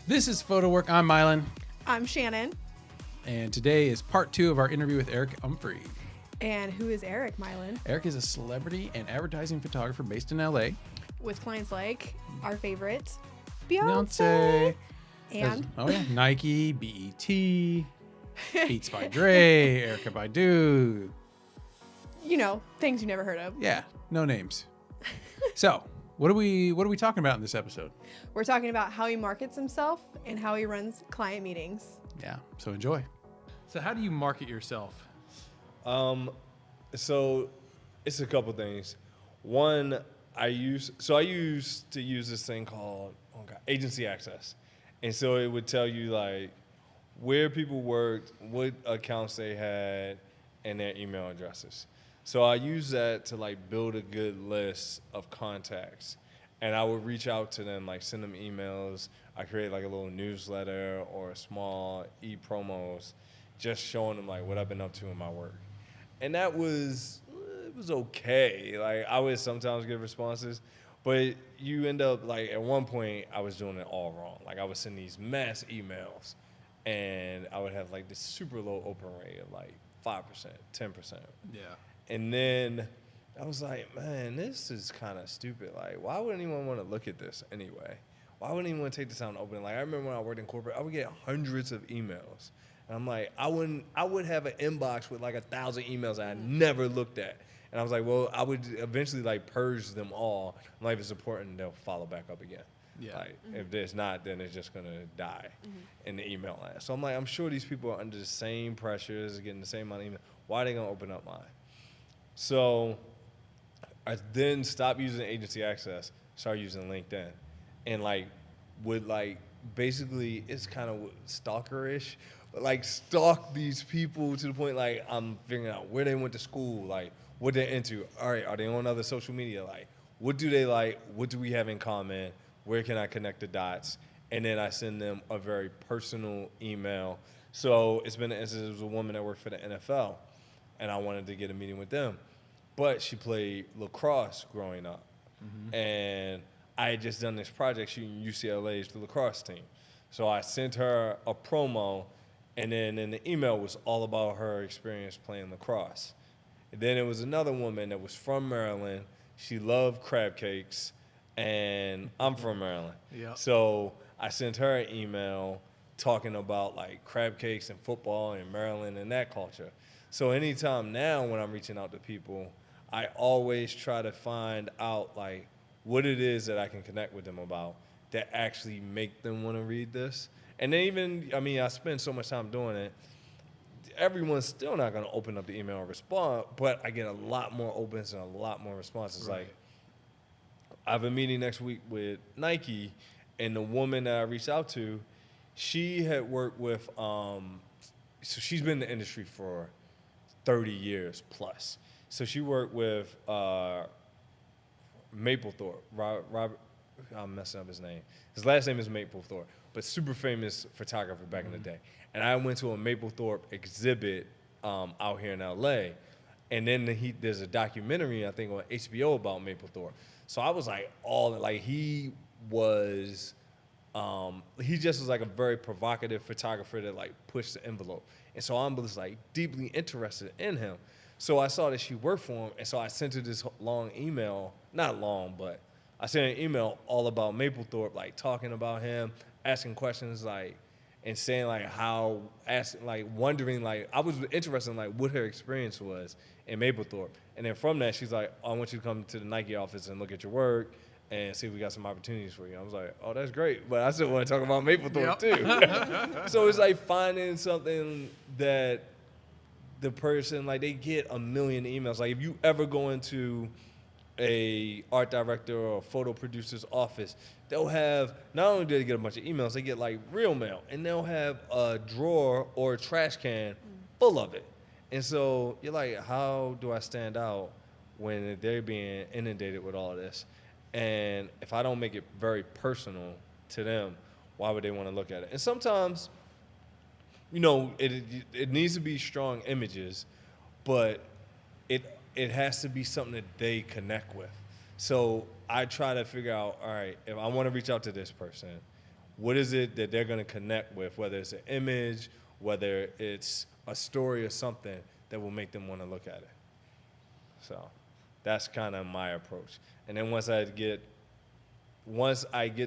This is Photo Work. I'm Mylan. I'm Shannon. And today is part 2 of our interview with Erik Umphery. And who is Erik, Mylan? Erik is a celebrity and advertising photographer based in LA. With clients like our favorite, Beyonce. And Nike, BET, Beats by Dre, Erykah Badu. You know, things you never heard of. Yeah, no names. So, what are we talking about in this episode? We're talking about how he markets himself and how he runs client meetings. Yeah, so enjoy. So how do you market yourself? So it's a couple things. One, I used to use this thing called Agency Access. And so it would tell you like where people worked, what accounts they had, and their email addresses. So I use that to like build a good list of contacts. And I would reach out to them, like send them emails. I create like a little newsletter or small e-promos, just showing them like what I've been up to in my work. And it was okay. Like I would sometimes get responses, but you end up like at one point I was doing it all wrong. Like I would send these mass emails and I would have like this super low open rate of like 5%, 10%. Yeah. And then I was like, man, this is kind of stupid. Like, why would anyone want to look at this anyway? Why would anyone take this out and open it? Like, I remember when I worked in corporate, I would get hundreds of emails. And I'm like, I would have an inbox with like 1,000 emails that I never looked at. And I was like, well, I would eventually like purge them all. And like, if it's important, they'll follow back up again. Yeah. Like, if there's not, then it's just going to die in the email land. So I'm like, I'm sure these people are under the same pressures, getting the same amount of email. Why are they going to open up mine? So I then stopped using Agency Access, started using LinkedIn, and like would like basically it's kind of stalkerish, but like stalk these people to the point like I'm figuring out where they went to school, like what they're into. All right, are they on other social media? Like what do they like? What do we have in common? Where can I connect the dots? And then I send them a very personal email. So it's been an instance. It was a woman that worked for the NFL, and I wanted to get a meeting with them. But she played lacrosse growing up. And I had just done this project shooting UCLA's the lacrosse team. So I sent her a promo, and then in the email was all about her experience playing lacrosse. And then it was another woman that was from Maryland. She loved crab cakes, and I'm from Maryland. Yep. So I sent her an email talking about like crab cakes and football in Maryland and that culture. So anytime now when I'm reaching out to people, I always try to find out like what it is that I can connect with them about that actually make them want to read this. And then even, I mean, I spend so much time doing it, everyone's still not going to open up the email and respond, but I get a lot more opens and a lot more responses. Right. Like I have a meeting next week with Nike, and the woman that I reached out to, she had worked with, so she's been in the industry for 30 years plus. So she worked with Mapplethorpe, Robert, I'm messing up his name. His last name is Mapplethorpe, but super famous photographer back in the day. And I went to a Mapplethorpe exhibit out here in LA, and then there's a documentary, I think, on HBO about Mapplethorpe. So I was like, he just was like a very provocative photographer that like pushed the envelope. And so I'm just like deeply interested in him. So I saw that she worked for him, and so I sent her this long email, not long, but I sent an email all about Mapplethorpe, like talking about him, asking questions, like, and saying like wondering, like, I was interested in like what her experience was in Mapplethorpe. And then from that, she's like, I want you to come to the Nike office and look at your work and see if we got some opportunities for you. I was like, oh, that's great, but I still want to talk about Mapplethorpe too. So it's like finding something that the person, like, they get a million emails. Like, if you ever go into a art director or a photo producer's office, they'll have, not only do they get a bunch of emails, they get like real mail, and they'll have a drawer or a trash can full of it. And so you're like, how do I stand out when they're being inundated with all of this? And if I don't make it very personal to them, why would they want to look at it? And sometimes, you know, it needs to be strong images, but it has to be something that they connect with. So I try to figure out, all right, if I want to reach out to this person, what is it that they're going to connect with, whether it's an image, whether it's a story or something that will make them want to look at it. So that's kind of my approach. And then once I get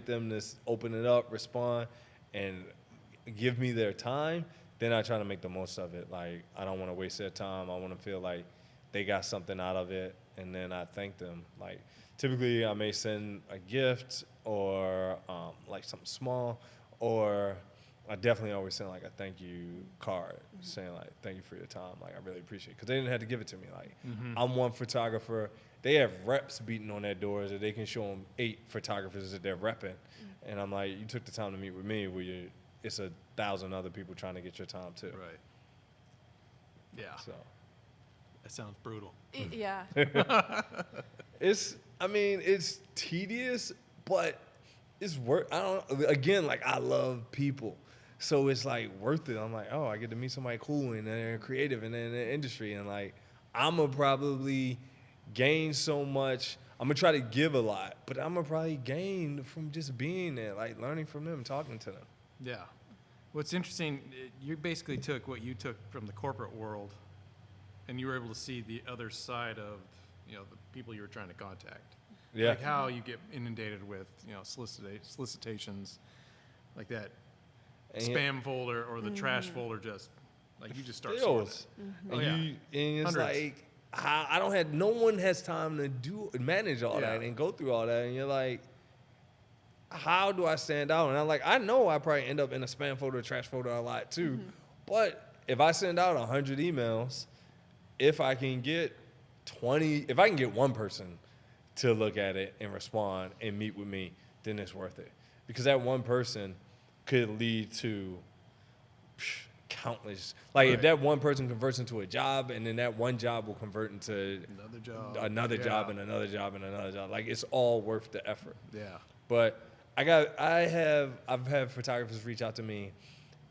them to open it up, respond, and give me their time, then I try to make the most of it. Like, I don't want to waste their time. I want to feel like they got something out of it, and then I thank them. Like, typically I may send a gift or like something small, or I definitely always send like a thank you card saying like, thank you for your time. Like, I really appreciate it. Because they didn't have to give it to me. Like, I'm one photographer. They have reps beating on their doors that they can show them 8 photographers that they're repping. And I'm like, you took the time to meet with me where it's 1,000 other people trying to get your time too. Right. Yeah. So That sounds brutal. Yeah. it's tedious, but it's worth. I love people, so it's like worth it. I'm like, oh, I get to meet somebody cool and they're creative and they're in the industry, and like I'm gonna probably gain so much. I'm gonna try to give a lot, but I'm gonna probably gain from just being there, like learning from them, talking to them. Yeah. What's interesting, you basically took what you took from the corporate world, and you were able to see the other side of, the people you were trying to contact. Yeah. Like how you get inundated with, solicitations, like that And spam folder or the trash folder, just like you just start Fills. sorting. And, Oh, yeah. and it's Hundreds. like no one has time to manage all Yeah. that and go through all that, and you're like, how do I stand out? And I'm like, I know I probably end up in a spam folder, trash folder a lot too, but if I send out 100 emails, if I can get 20, if I can get one person to look at it and respond and meet with me, then it's worth it, because that one person could lead to countless. Like, Right. if that one person converts into a job, and then that one job will convert into Another job. another Yeah. job and another job and another job. Like, it's all worth the effort. Yeah. But I've had photographers reach out to me,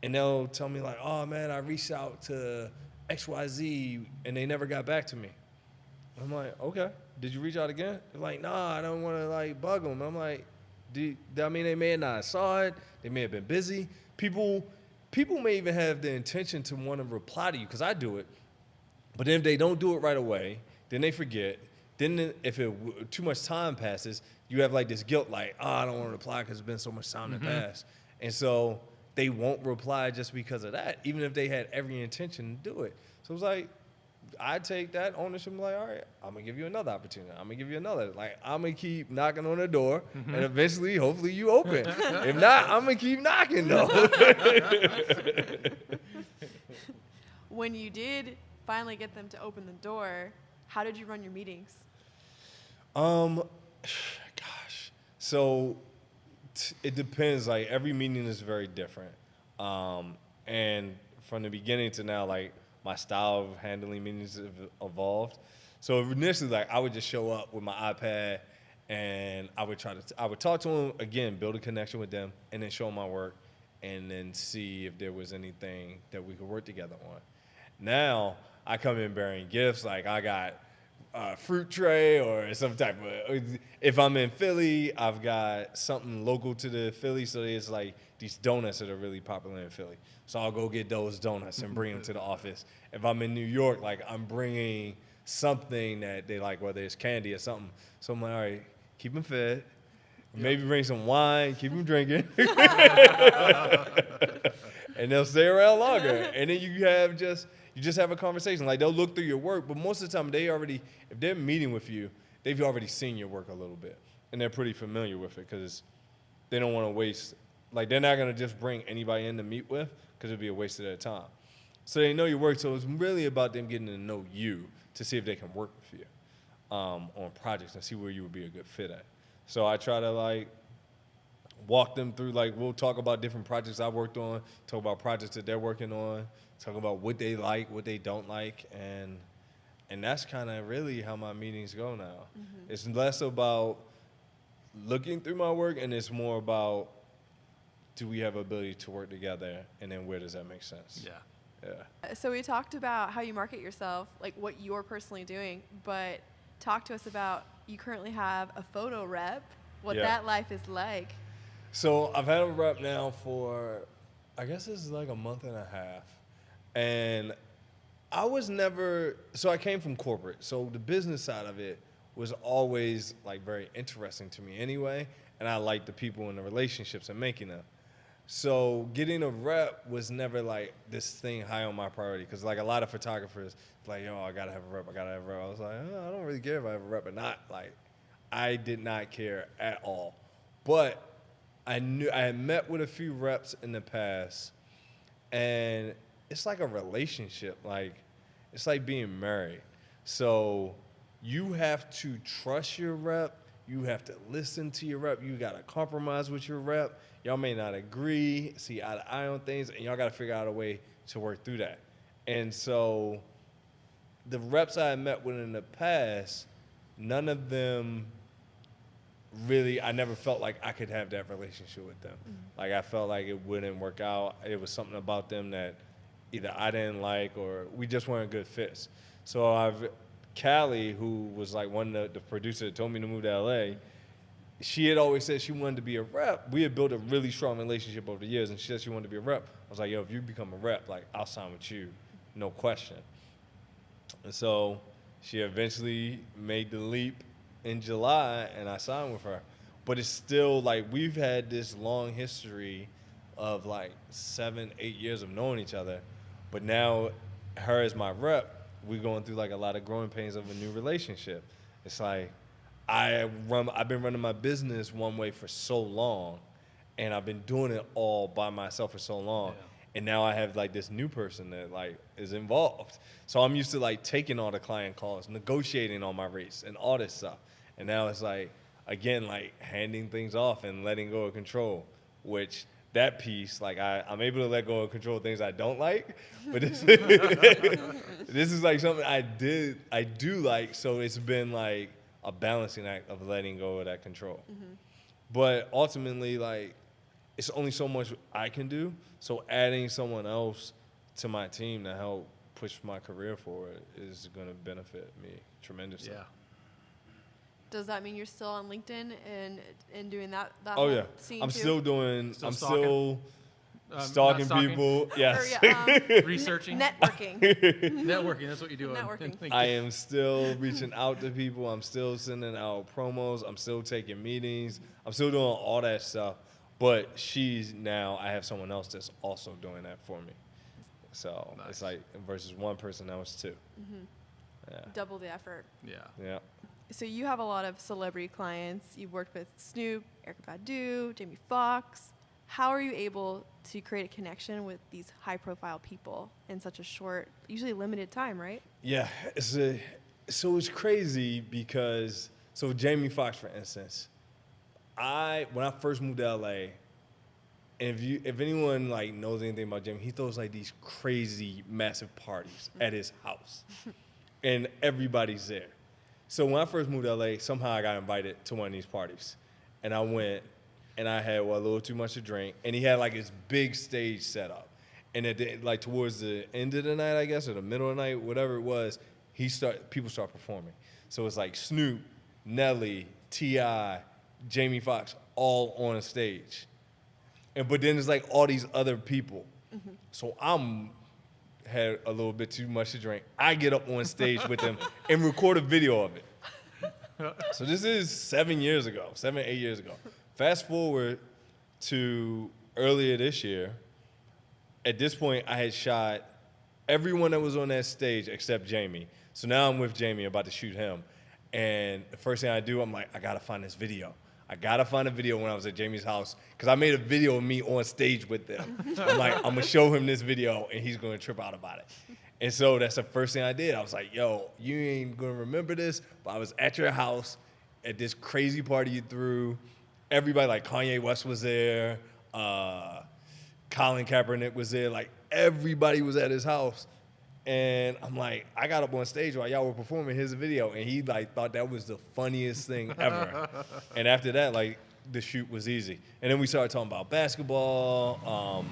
and they'll tell me like, oh man, I reached out to XYZ and they never got back to me. I'm like, okay, did you reach out again? They're like, nah, I don't want to like bug them. I'm like, they may not have saw it. They may have been busy. People may even have the intention to want to reply to you, because I do it. But then if they don't do it right away, then they forget. Then if too much time passes, you have like this guilt, like, oh, I don't want to reply because it's been so much time that passed. And so they won't reply just because of that, even if they had every intention to do it. So it's like, I take that ownership and like, all right, I'm going to give you another opportunity. I'm going to give you another. Like, I'm going to keep knocking on the door, and eventually, hopefully, you open. If not, I'm going to keep knocking, though. When you did finally get them to open the door, how did you run your meetings? Gosh. So it depends. Like, every meeting is very different. And from the beginning to now, like, my style of handling meetings have evolved. So initially, like, I would just show up with my iPad, and I would talk to them again, build a connection with them, and then show them my work, and then see if there was anything that we could work together on. Now I come in bearing gifts. Like, I got a fruit tray or some type of. If I'm in Philly, I've got something local to the Philly. So it's like these donuts that are really popular in Philly. So I'll go get those donuts and bring them to the office. If I'm in New York, like, I'm bringing something that they like, whether it's candy or something. So I'm like, all right, keep them fed. Maybe bring some wine, keep them drinking. And they'll stay around longer. And then you just have a conversation. Like, they'll look through your work, but most of the time if they're meeting with you, they've already seen your work a little bit. And they're pretty familiar with it, because they don't want to waste, like, they're not going to just bring anybody in to meet with, because it'd be a waste of their time. So they know your work, so it's really about them getting to know you to see if they can work with you on projects and see where you would be a good fit at. So I try to, like, walk them through, like, we'll talk about different projects I worked on, talk about projects that they're working on, talk about what they like, what they don't like, and that's kind of really how my meetings go now. Mm-hmm. It's less about looking through my work, and it's more about, do we have ability to work together, and then where does that make sense? Yeah. Yeah. So we talked about how you market yourself, like what you're personally doing, but talk to us about, you currently have a photo rep, what Yeah. that life is like. So I've had a rep now for, I guess it's like a month and a half. And I was never, so I came from corporate. So the business side of it was always like very interesting to me anyway. And I liked the people and the relationships and making them. So getting a rep was never like this thing high on my priority. Cause like a lot of photographers, like, yo, I gotta have a rep, I gotta have a rep. I was like, oh, I don't really care if I have a rep or not. Like, I did not care at all. But I knew I had met with a few reps in the past, and it's like a relationship. Like, it's like being married. So you have to trust your rep. You have to listen to your rep. You got to compromise with your rep. Y'all may not agree, see eye to eye on things, and y'all got to figure out a way to work through that. And so the reps I had met with in the past, none of them really, I never felt like I could have that relationship with them. Like, I felt like it wouldn't work out. It was something about them that either I didn't like or we just weren't good fits. So Callie, who was like one of the producer that told me to move to LA, she had always said she wanted to be a rep. We had built a really strong relationship over the years, and she said she wanted to be a rep. I was like, yo, if you become a rep, like, I'll sign with you, no question. And so she eventually made the leap in July, and I signed with her. But it's still like we've had this long history of like 7, 8 years of knowing each other. But now her as my rep, we're going through like a lot of growing pains of a new relationship. It's like I've been running my business one way for so long, and I've been doing it all by myself for so long. Yeah. And now I have like this new person that like is involved. So I'm used to like taking all the client calls, negotiating on my rates and all this stuff. And now it's like, again, like handing things off and letting go of control, which that piece, like I'm able to let go of control things I don't like, but this, this is like something I do like. So it's been like a balancing act of letting go of that control. Mm-hmm. But ultimately, like, it's only so much I can do. So adding someone else to my team to help push my career forward is going to benefit me tremendously. Yeah. Does that mean you're still on LinkedIn and doing that oh whole yeah, scene I'm too? still doing. Still I'm stalking? still stalking people. Yes. Or, yeah, Researching? networking. Networking, that's what you do. Networking. I am still reaching out to people. I'm still sending out promos. I'm still taking meetings. I'm still doing all that stuff. But I have someone else that's also doing that for me. So nice. It's like versus one person, now it's two. Mm-hmm. Yeah. Double the effort. Yeah. Yeah. So you have a lot of celebrity clients. You've worked with Snoop, Erik Umphery, Jamie Foxx. How are you able to create a connection with these high-profile people in such a short, usually limited time, right? Yeah. So it's crazy because, so Jamie Foxx, for instance, when I first moved to LA, and if anyone like knows anything about Jamie, he throws like these crazy massive parties at his house, and everybody's there. So when I first moved to LA, somehow I got invited to one of these parties, and I went, and I had a little too much to drink, and he had like his big stage set up, and like towards the end of the night, I guess, or the middle of the night, whatever it was, people start performing. So it's like Snoop, Nelly, T.I., Jamie Foxx, all on a stage. But then there's like all these other people. Mm-hmm. So had a little bit too much to drink. I get up on stage with them and record a video of it. So this is 8 years ago. Fast forward to earlier this year. At this point, I had shot everyone that was on that stage except Jamie. So now I'm with Jamie, about to shoot him. And the first thing I do, I'm like, I gotta find this video. I gotta find a video when I was at Jamie's house, because I made a video of me on stage with them. I'm like, I'm gonna show him this video and he's gonna trip out about it. And so that's the first thing I did. I was like, yo, you ain't gonna remember this, but I was at your house at this crazy party you threw. Everybody, like Kanye West was there, Colin Kaepernick was there, like everybody was at his house. And I'm like, I got up on stage while y'all were performing his video, and he like thought that was the funniest thing ever. And after that, like, the shoot was easy. And then we started talking about basketball,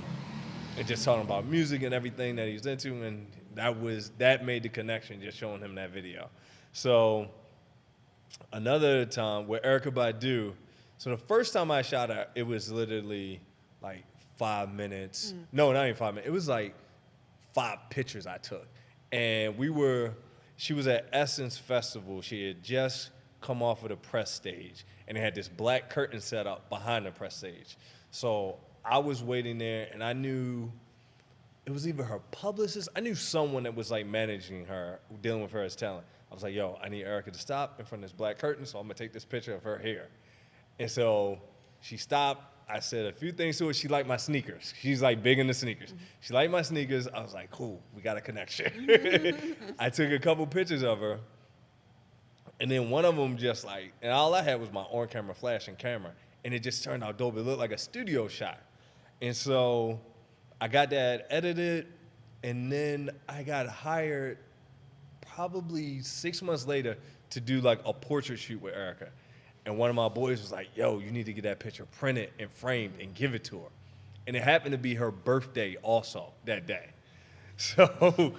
and just talking about music and everything that he's into, and that made the connection, just showing him that video. So another time with Erykah Badu, So the first time I shot her, it was literally like 5 minutes. No, not even 5 minutes. It was like 5 pictures I took. And she was at Essence Festival. She had just come off of the press stage, and they had this black curtain set up behind the press stage. So I was waiting there, and I knew it was either her publicist. I knew someone that was like managing her, dealing with her as talent. I was like, yo, I need Erica to stop in front of this black curtain, so I'm gonna take this picture of her here. And so she stopped. I said a few things to her. She liked my sneakers. She's like big into sneakers. She liked my sneakers. I was like, cool, we got a connection. I took a couple pictures of her. And then one of them just like, and all I had was my on-camera flash and camera. And it just turned out dope. It looked like a studio shot. And so I got that edited. And then I got hired probably 6 months later to do like a portrait shoot with Erica. And one of my boys was like, yo, you need to get that picture printed and framed and give it to her. And it happened to be her birthday also that day. So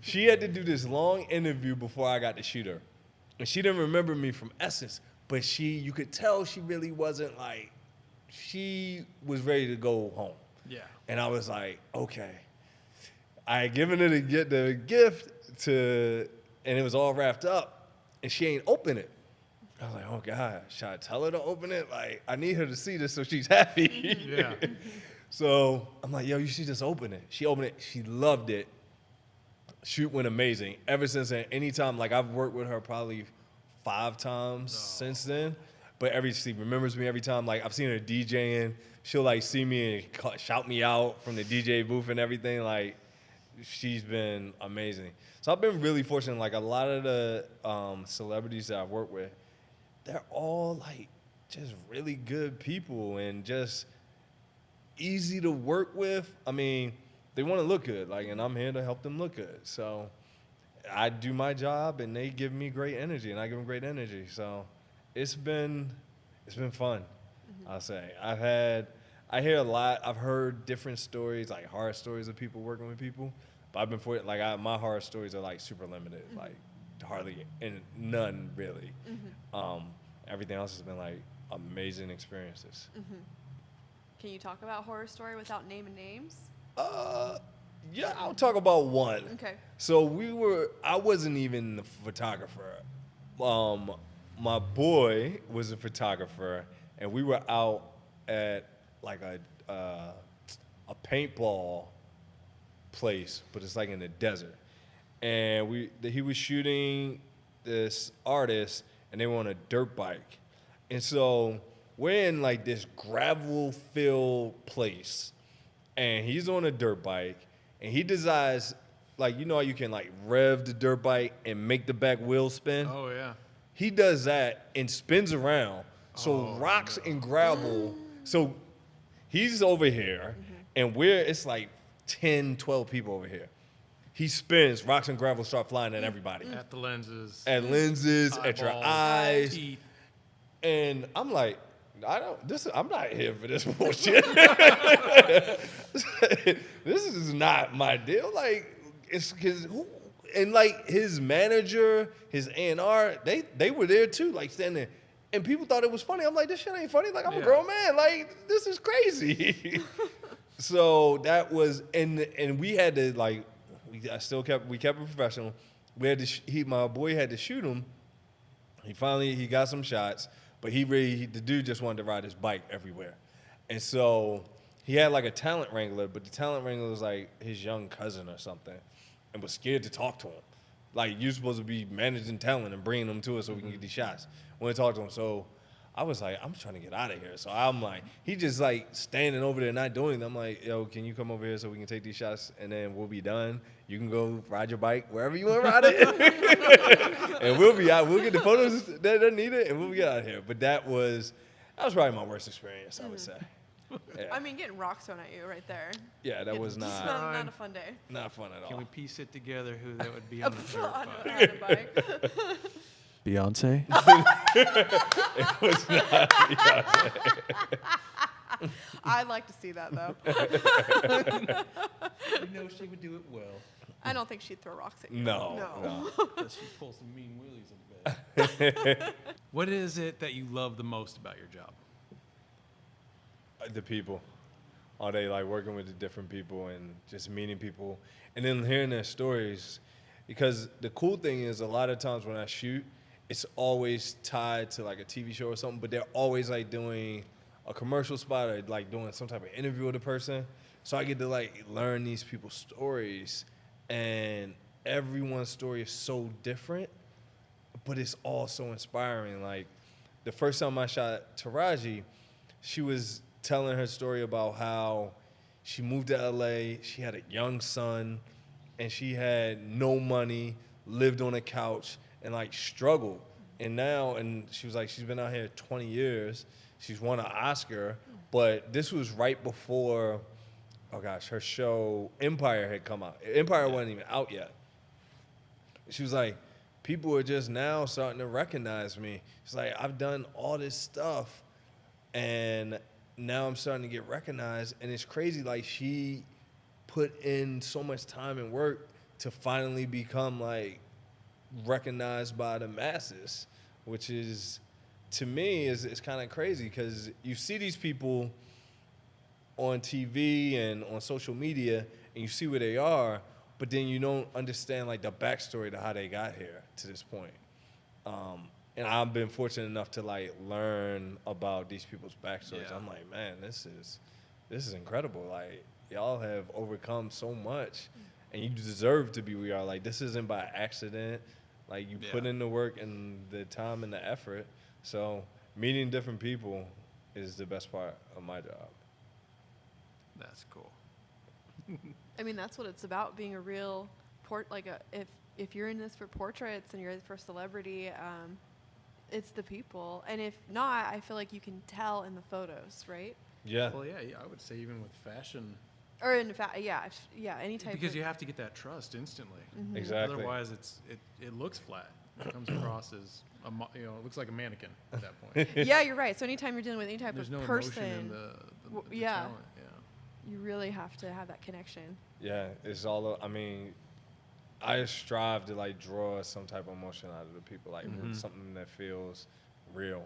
she had to do this long interview before I got to shoot her. And she didn't remember me from Essence, but you could tell she really wasn't like, she was ready to go home. Yeah. And I was like, okay. I had given her the gift and it was all wrapped up, and she ain't open it. I was like, oh God, should I tell her to open it? Like, I need her to see this so she's happy. Yeah. So I'm like, yo, you should just open it. She opened it. She loved it. Shoot went amazing. Ever since then, anytime, like I've worked with her probably 5 times since then. But she remembers me every time. Like I've seen her DJing. She'll like see me and shout me out from the DJ booth and everything. Like she's been amazing. So I've been really fortunate. Like a lot of the celebrities that I've worked with, they're all like just really good people and just easy to work with. I mean, they want to look good, like, and I'm here to help them look good. So I do my job, and they give me great energy, and I give them great energy. So it's been fun. I'll say I hear a lot. I've heard different stories, like horror stories of people working with people. But I've been my horror stories are like super limited, like hardly and none really. Everything else has been like amazing experiences. Can you talk about horror story without naming names? Yeah, I'll talk about one. Okay. So I wasn't even the photographer. My boy was a photographer, and we were out at like a paintball place, but it's like in the desert. And he was shooting this artist, and they were on a dirt bike. And so we're in like this gravel-filled place, and he's on a dirt bike, and he decides, like, you know how you can like rev the dirt bike and make the back wheel spin? Oh, yeah. He does that and spins around. So rocks and gravel. So he's over here, and it's like 10, 12 people over here. He spins, rocks and gravel start flying at everybody. At the lenses. At lenses, at your eyeballs, eyes. teeth. And I'm like, I'm not here for this bullshit. This is not my deal. Like, it's because and like his manager, his A&R, they were there too, like standing there. And people thought it was funny. I'm like, this shit ain't funny. Like, I'm a grown man. Like, this is crazy. So that was, and we had to like, we kept it professional. We had to, my boy had to shoot him. He got some shots, but the dude just wanted to ride his bike everywhere. And so he had like a talent wrangler, but the talent wrangler was like his young cousin or something and was scared to talk to him. Like, you're supposed to be managing talent and bringing them to us so we can get these shots. When I talked to him, so I was like, I'm trying to get out of here. So I'm like, he just like standing over there not doing anything. I'm like, yo, can you come over here so we can take these shots and then we'll be done. You can go ride your bike wherever you want to ride it. And we'll be out. We'll get the photos that are needed and we'll get out of here. But that was probably my worst experience, I would say. Yeah. I mean, getting rocks thrown at you right there. Yeah, that was It's not not a fun day. not fun at all. Can we piece it together who that would be on the dirt on bike? a bike. Beyonce? It was not. I'd like to see that though. You know she would do it well. I don't think she'd throw rocks at you. No. Unless she pulls some mean wheelies in bed. What is it that you love the most about your job? The people. All day, like working with the different people and just meeting people and then hearing their stories. Because the cool thing is, a lot of times when I shoot, it's always tied to like a TV show or something, but they're always like doing a commercial spot or like doing some type of interview with a person. So I get to like learn these people's stories, and everyone's story is so different, but it's all so inspiring. Like the first time I shot Taraji, she was telling her story about how she moved to LA, she had a young son, and she had no money, lived on a couch, and like struggled. And she was like, she's been out here 20 years. She's won an Oscar, but this was right before, oh gosh, her show Empire had come out. Empire wasn't even out yet. She was like, people are just now starting to recognize me. She's like, I've done all this stuff, and now I'm starting to get recognized. And it's crazy, like she put in so much time and work to finally become like recognized by the masses, which is, to me, is kind of crazy, because you see these people on TV and on social media and you see where they are, but then you don't understand like the backstory to how they got here to this point. And I've been fortunate enough to like learn about these people's backstories. Yeah. I'm like, man, this is incredible. Like, y'all have overcome so much, and you deserve to be where you are. Like, this isn't by accident. Like, you put in the work and the time and the effort. So meeting different people is the best part of my job. That's cool. I mean, that's what it's about, being a real if you're in this for portraits and you're for celebrity, it's the people. And if not, I feel like you can tell in the photos, right? Yeah. Well, yeah, I would say even with fashion, Or in fact, any type because of, you have to get that trust instantly. Exactly. Otherwise, it looks flat. It comes across as it looks like a mannequin at that point. yeah, you're right. So anytime you're dealing with any type There's of no person, emotion in the yeah. talent. Yeah. you really have to have that connection. Yeah, it's all. I mean, I strive to like draw some type of emotion out of the people, like something that feels real,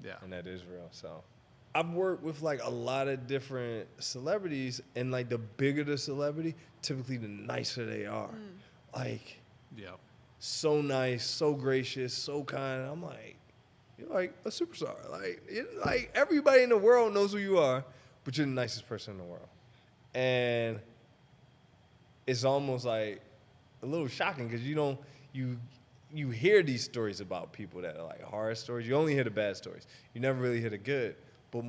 Yeah. and that is real. So, I've worked with like a lot of different celebrities, and like the bigger the celebrity, typically the nicer they are. Like, Yeah. so nice, so gracious, so kind. I'm like, you're like a superstar. Like everybody in the world knows who you are, but you're the nicest person in the world. And it's almost like a little shocking, because you hear these stories about people that are like horror stories. You only hear the bad stories. You never really hear the good. But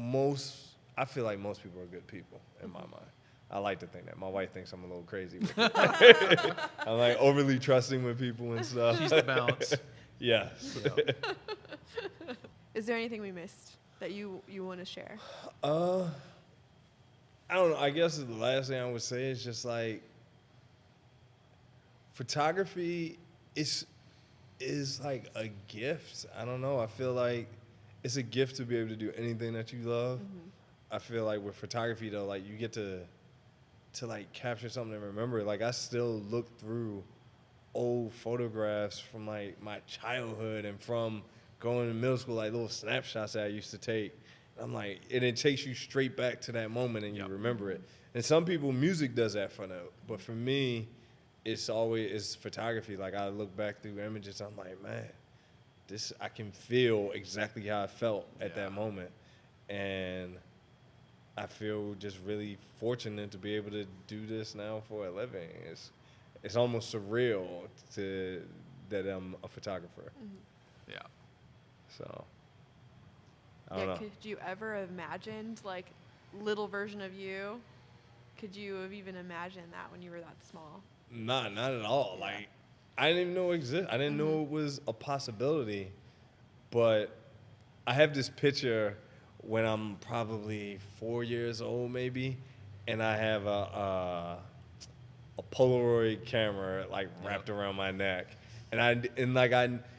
I feel like most people are good people in my mind. I like to think that. My wife thinks I'm a little crazy with it. I'm like overly trusting with people and stuff. She's the balance. Yes. Yeah. Is there anything we missed that you want to share? I don't know. I guess the last thing I would say is just like, photography is like a gift. I don't know. I feel like it's a gift to be able to do anything that you love. I feel like with photography though, like you get to like capture something and remember it. Like I still look through old photographs from like my childhood and from going to middle school, like little snapshots that I used to take. I'm like, and it takes you straight back to that moment and you remember it. And some people, music does that for them. But for me, it's photography. Like I look back through images, I'm like, man, I can feel exactly how I felt at that moment. And I feel just really fortunate to be able to do this now for a living. It's almost surreal that I'm a photographer. Yeah. So I don't know. Could you ever imagined like little version of you? Could you have even imagined that when you were that small? Not at all. Like I didn't even know it existed. I didn't know it was a possibility. But I have this picture when I'm probably 4 years old, maybe, and I have a Polaroid camera like wrapped around my neck,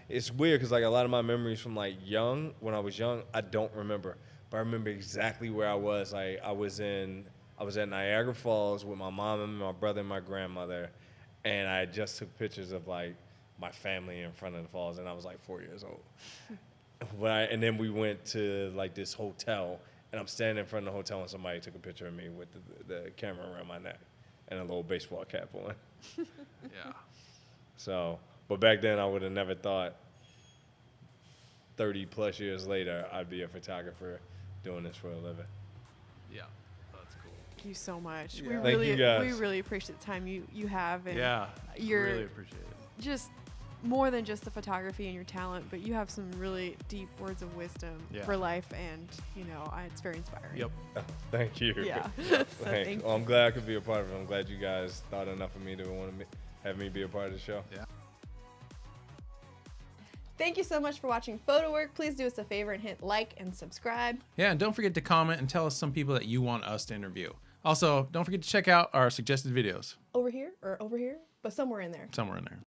it's weird because like a lot of my memories from like when I was young, I don't remember, but I remember exactly where I was. Like I was at Niagara Falls with my mom and my brother and my grandmother, and I just took pictures of like my family in front of the falls, and I was like 4 years old. And then we went to like this hotel, and I'm standing in front of the hotel and somebody took a picture of me with the camera around my neck and a little baseball cap on. Yeah. So, but back then I would have never thought 30 plus years later I'd be a photographer doing this for a living. Yeah. That's cool. Thank you so much. Yeah. Thank you, guys. We really appreciate the time you have, and Yeah. you're really appreciate it. just more than just the photography and your talent, but you have some really deep words of wisdom Yeah. for life, and it's very inspiring. Yep. Thank you. Yeah. So Thanks. thank Well, I'm glad I could be a part of it. I'm glad you guys thought enough of me to want to have me be a part of the show. Yeah. Thank you so much for watching Photo Work. Please do us a favor and hit like and subscribe. Yeah, and don't forget to comment and tell us some people that you want us to interview. Also, don't forget to check out our suggested videos Over here or over here, but somewhere in there. somewhere in there.